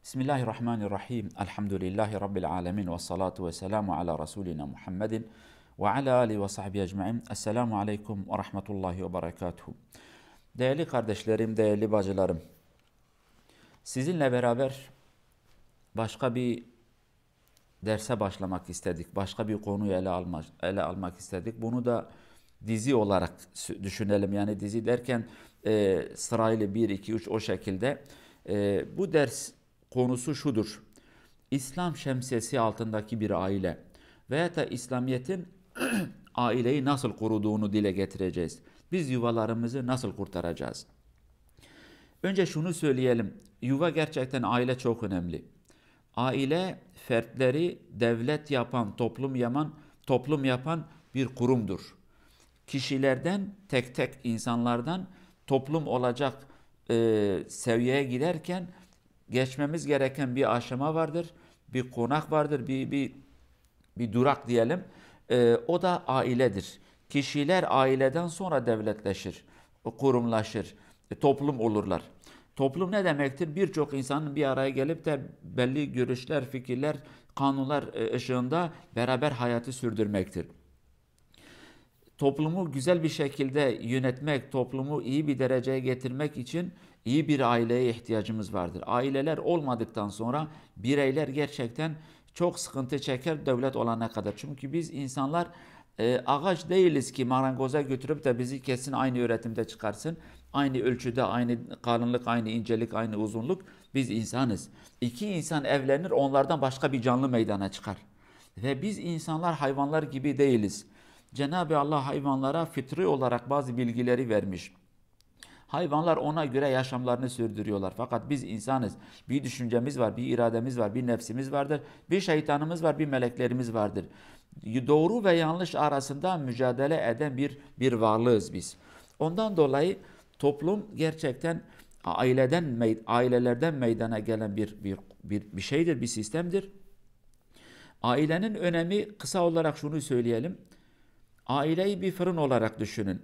Bismillahirrahmanirrahim. Elhamdülillahi Rabbil alemin. Ve salatu ve selamu ala Resulina Muhammedin ve ala alihi ve sahbihi ecma'in. Esselamu aleyküm ve rahmetullahi ve berekatuhu. Değerli kardeşlerim, değerli bacılarım. Sizinle beraber başka bir derse başlamak istedik. Başka bir konuyu ele almak istedik. Bunu da dizi olarak düşünelim. Yani dizi derken sırayla 1, 2, 3 o şekilde. Bu ders konusu şudur: İslam şemsiyesi altındaki bir aile veya da İslamiyet'in aileyi nasıl kuruduğunu dile getireceğiz. Biz yuvalarımızı nasıl kurtaracağız? Önce şunu söyleyelim. Yuva gerçekten aile çok önemli. Aile fertleri devlet yapan, toplum yapan bir kurumdur. Kişilerden, tek tek insanlardan toplum olacak seviyeye giderken geçmemiz gereken bir aşama vardır, bir konak vardır, bir durak diyelim. O da ailedir. Kişiler aileden sonra devletleşir, kurumlaşır, toplum olurlar. Toplum ne demektir? Birçok insanın bir araya gelip de belli görüşler, fikirler, kanunlar ışığında beraber hayatı sürdürmektir. Toplumu güzel bir şekilde yönetmek, toplumu iyi bir dereceye getirmek için iyi bir aileye ihtiyacımız vardır. Aileler olmadıktan sonra bireyler gerçekten çok sıkıntı çeker devlet olana kadar. Çünkü biz insanlar ağaç değiliz ki marangoza götürüp de bizi kesin aynı üretimde çıkarsın. Aynı ölçüde, aynı kalınlık, aynı incelik, aynı uzunluk. Biz insanız. İki insan evlenir, onlardan başka bir canlı meydana çıkar. Ve biz insanlar hayvanlar gibi değiliz. Cenab-ı Allah hayvanlara fıtri olarak bazı bilgileri vermiş. Hayvanlar ona göre yaşamlarını sürdürüyorlar. Fakat biz insanız. Bir düşüncemiz var, bir irademiz var, bir nefsimiz vardır, bir şeytanımız var, bir meleklerimiz vardır. Doğru ve yanlış arasında mücadele eden bir varlığız biz. Ondan dolayı toplum gerçekten ailelerden meydana gelen bir şeydir, bir sistemdir. Ailenin önemi, kısa olarak şunu söyleyelim. Aileyi bir fırın olarak düşünün.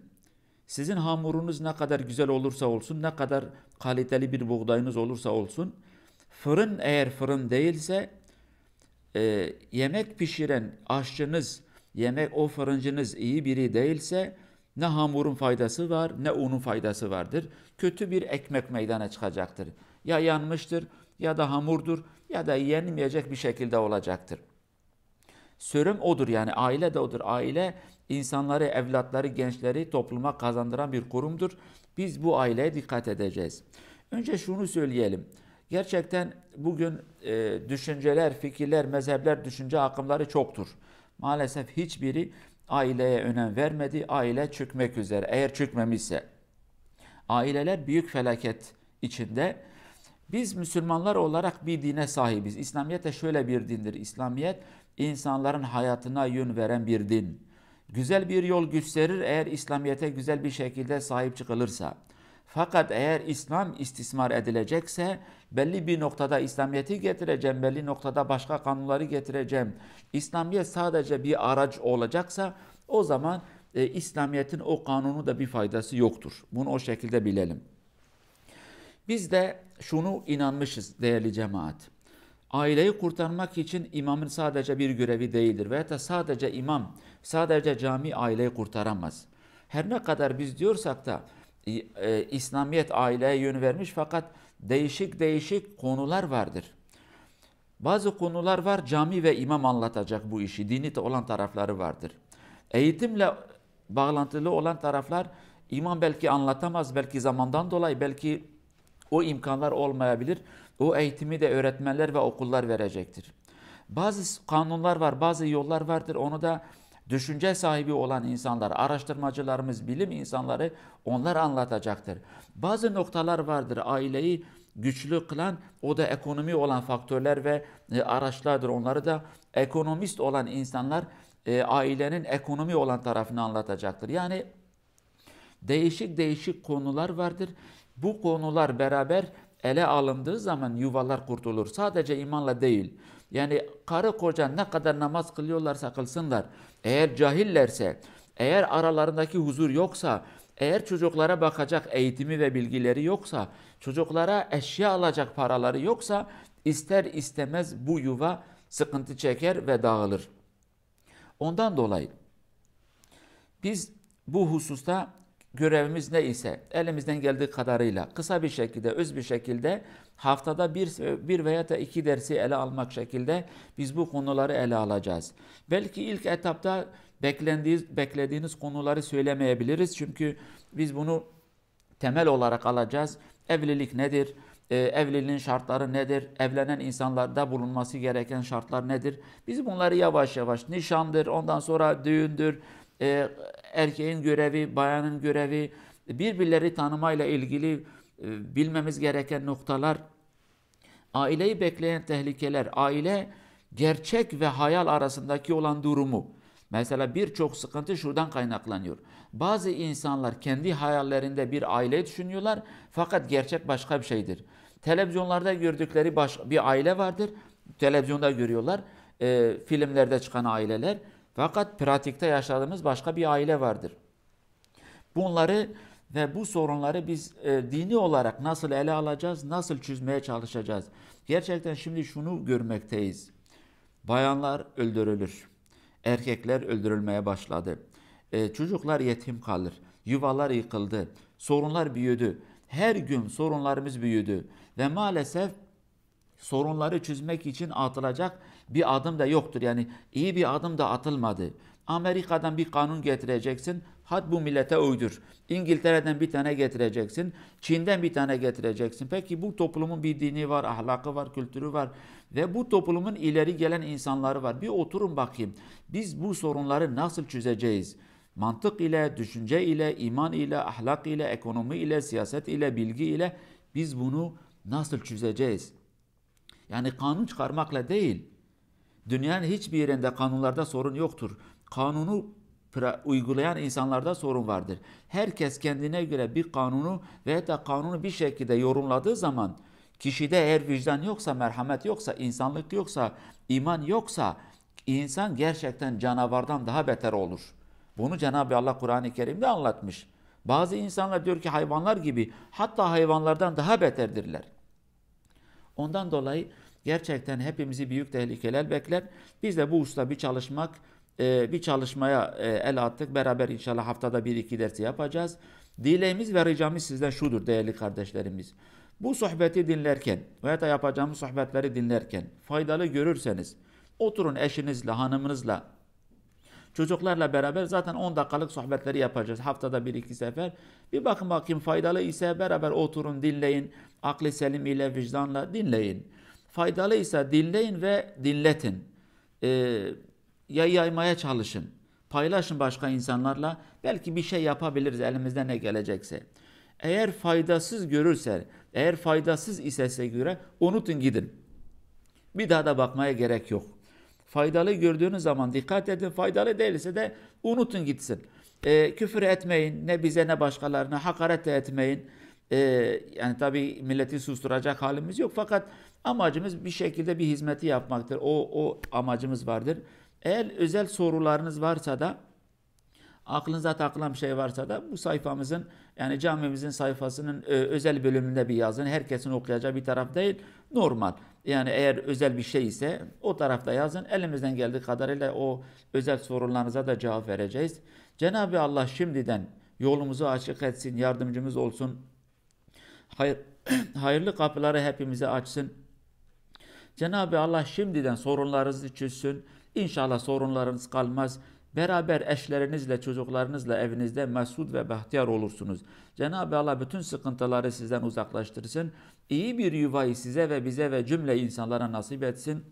Sizin hamurunuz ne kadar güzel olursa olsun, ne kadar kaliteli bir buğdayınız olursa olsun, fırın eğer fırın değilse, yemek pişiren aşçınız, o fırıncınız iyi biri değilse, ne hamurun faydası var, ne unun faydası vardır. Kötü bir ekmek meydana çıkacaktır. Ya yanmıştır, ya da hamurdur, ya da yenmeyecek bir şekilde olacaktır. Sörüm odur, yani aile de odur. Aile insanları, evlatları, gençleri topluma kazandıran bir kurumdur. Biz bu aileye dikkat edeceğiz. Önce şunu söyleyelim. Gerçekten bugün düşünceler, fikirler, mezhepler, düşünce akımları çoktur. Maalesef hiçbiri aileye önem vermedi. Aile çökmek üzere. Eğer çökmemişse. Aileler büyük felaket içinde. Biz Müslümanlar olarak bir dine sahibiz. İslamiyet de şöyle bir dindir. İslamiyet insanların hayatına yön veren bir din. Güzel bir yol gösterir eğer İslamiyet'e güzel bir şekilde sahip çıkılırsa. Fakat eğer İslam istismar edilecekse belli bir noktada İslamiyet'i getireceğim, belli noktada başka kanunları getireceğim. İslamiyet sadece bir araç olacaksa o zaman İslamiyet'in o kanunu da bir faydası yoktur. Bunu o şekilde bilelim. Biz de şunu inanmışız değerli cemaat. Aileyi kurtarmak için imamın sadece bir görevi değildir. Veya da sadece imam, sadece cami aileyi kurtaramaz. Her ne kadar biz diyorsak da İslamiyet aileye yön vermiş, fakat değişik konular vardır. Bazı konular var, cami ve imam anlatacak bu işi. Dini olan tarafları vardır. Eğitimle bağlantılı olan taraflar imam belki anlatamaz, belki zamandan dolayı, belki o imkanlar olmayabilir. O eğitimi de öğretmenler ve okullar verecektir. Bazı kanunlar var, bazı yollar vardır. Onu da düşünce sahibi olan insanlar, araştırmacılarımız, bilim insanları onlar anlatacaktır. Bazı noktalar vardır aileyi güçlü kılan, o da ekonomi olan faktörler ve araçlardır. Onları da ekonomist olan insanlar ailenin ekonomi olan tarafını anlatacaktır. Yani değişik konular vardır. Bu konular beraber ele alındığı zaman yuvalar kurtulur. Sadece imanla değil. Yani karı koca ne kadar namaz kılıyorlarsa kılsınlar. Eğer cahillerse, eğer aralarındaki huzur yoksa, eğer çocuklara bakacak eğitimi ve bilgileri yoksa, Çocuklara eşya alacak paraları yoksa ister istemez bu yuva sıkıntı çeker ve dağılır. Ondan dolayı biz bu hususta görevimiz ne ise elimizden geldiği kadarıyla kısa bir şekilde, öz bir şekilde haftada bir veya da 2 dersi ele almak şekilde biz bu konuları ele alacağız. Belki ilk etapta beklediğiniz konuları söylemeyebiliriz. Çünkü biz bunu temel olarak alacağız. Evlilik nedir? Evliliğin şartları nedir? Evlenen insanlarda bulunması gereken şartlar nedir? Biz bunları yavaş yavaş, nişandır, ondan sonra düğündür, erkeğin görevi, bayanın görevi, birbirleri tanımayla ilgili bilmemiz gereken noktalar, aileyi bekleyen tehlikeler, aile gerçek ve hayal arasındaki olan durumu. Mesela birçok sıkıntı şuradan kaynaklanıyor. Bazı insanlar kendi hayallerinde bir aile düşünüyorlar fakat gerçek başka bir şeydir. Televizyonlarda gördükleri bir aile vardır. Televizyonda görüyorlar, filmlerde çıkan aileler. Fakat pratikte yaşadığımız başka bir aile vardır. Bunları ve bu sorunları biz dini olarak nasıl ele alacağız, nasıl çözmeye çalışacağız? Gerçekten şimdi şunu görmekteyiz. Bayanlar öldürülür. Erkekler öldürülmeye başladı. Çocuklar yetim kalır. Yuvalar yıkıldı. Sorunlar büyüdü. Her gün sorunlarımız büyüdü. Ve maalesef sorunları çözmek için atılacak bir adım da yoktur. Yani iyi bir adım da atılmadı. Amerika'dan bir kanun getireceksin. Hadi bu millete uydur. İngiltere'den bir tane getireceksin. Çin'den bir tane getireceksin. Peki bu toplumun bir dini var, ahlakı var, kültürü var. Ve bu toplumun ileri gelen insanları var. Bir oturun bakayım. Biz bu sorunları nasıl çözeceğiz? Mantık ile, düşünce ile, iman ile, ahlak ile, ekonomi ile, siyaset ile, bilgi ile biz bunu nasıl çözeceğiz? Yani kanun çıkarmakla değil. Dünyanın hiçbir yerinde kanunlarda sorun yoktur. Kanunu uygulayan insanlarda sorun vardır. Herkes kendine göre bir kanunu veya da kanunu bir şekilde yorumladığı zaman kişide eğer vicdan yoksa, merhamet yoksa, insanlık yoksa, iman yoksa insan gerçekten canavardan daha beter olur. Bunu Cenab-ı Allah Kur'an-ı Kerim'de anlatmış. Bazı insanlar diyor ki hayvanlar gibi, hatta hayvanlardan daha beterdirler. Ondan dolayı gerçekten hepimizi büyük tehlikeler bekler. Biz de bu usta bir çalışmaya el attık. Beraber inşallah haftada 1-2 dersi yapacağız. Dileğimiz ve ricamız sizden şudur değerli kardeşlerimiz. Bu sohbeti dinlerken veya da yapacağımız sohbetleri dinlerken faydalı görürseniz oturun eşinizle, hanımınızla, çocuklarla beraber zaten 10 dakikalık sohbetleri yapacağız. Haftada 1-2 sefer. Bir bakın bakayım faydalı ise beraber oturun dinleyin. Aklı selim ile vicdanla dinleyin. Faydalı ise dinleyin ve dinletin. Yaymaya çalışın. Paylaşın başka insanlarla. Belki bir şey yapabiliriz elimizden ne gelecekse. Eğer faydasız görürse, eğer faydasız ise size göre unutun gidin. Bir daha da bakmaya gerek yok. Faydalı gördüğünüz zaman dikkat edin. Faydalı değilse de unutun gitsin. Küfür etmeyin. Ne bize ne başkalarına hakaret de etmeyin. Yani tabii milleti susturacak halimiz yok. Fakat amacımız bir şekilde bir hizmeti yapmaktır. O amacımız vardır. Eğer özel sorularınız varsa da aklınıza takılan bir şey varsa da bu sayfamızın yani camimizin sayfasının özel bölümünde bir yazın. Herkesin okuyacağı bir taraf değil. Normal. Yani eğer özel bir şey ise o tarafta yazın. Elimizden geldiği kadarıyla o özel sorularınıza da cevap vereceğiz. Cenab-ı Allah şimdiden yolumuzu açık etsin, yardımcımız olsun. Hayırlı kapıları hepimize açsın. Cenab-ı Allah şimdiden sorunlarınızı çözsün. İnşallah sorunlarınız kalmaz. Beraber eşlerinizle, çocuklarınızla evinizde mesut ve bahtiyar olursunuz. Cenab-ı Allah bütün sıkıntıları sizden uzaklaştırsın. İyi bir yuvayı size ve bize ve cümle insanlara nasip etsin.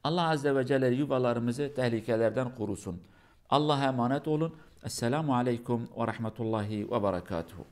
Allah Azze ve Celle yuvalarımızı tehlikelerden korusun. Allah'a emanet olun. Esselamu Aleyküm ve Rahmetullahi ve Berekatuhu.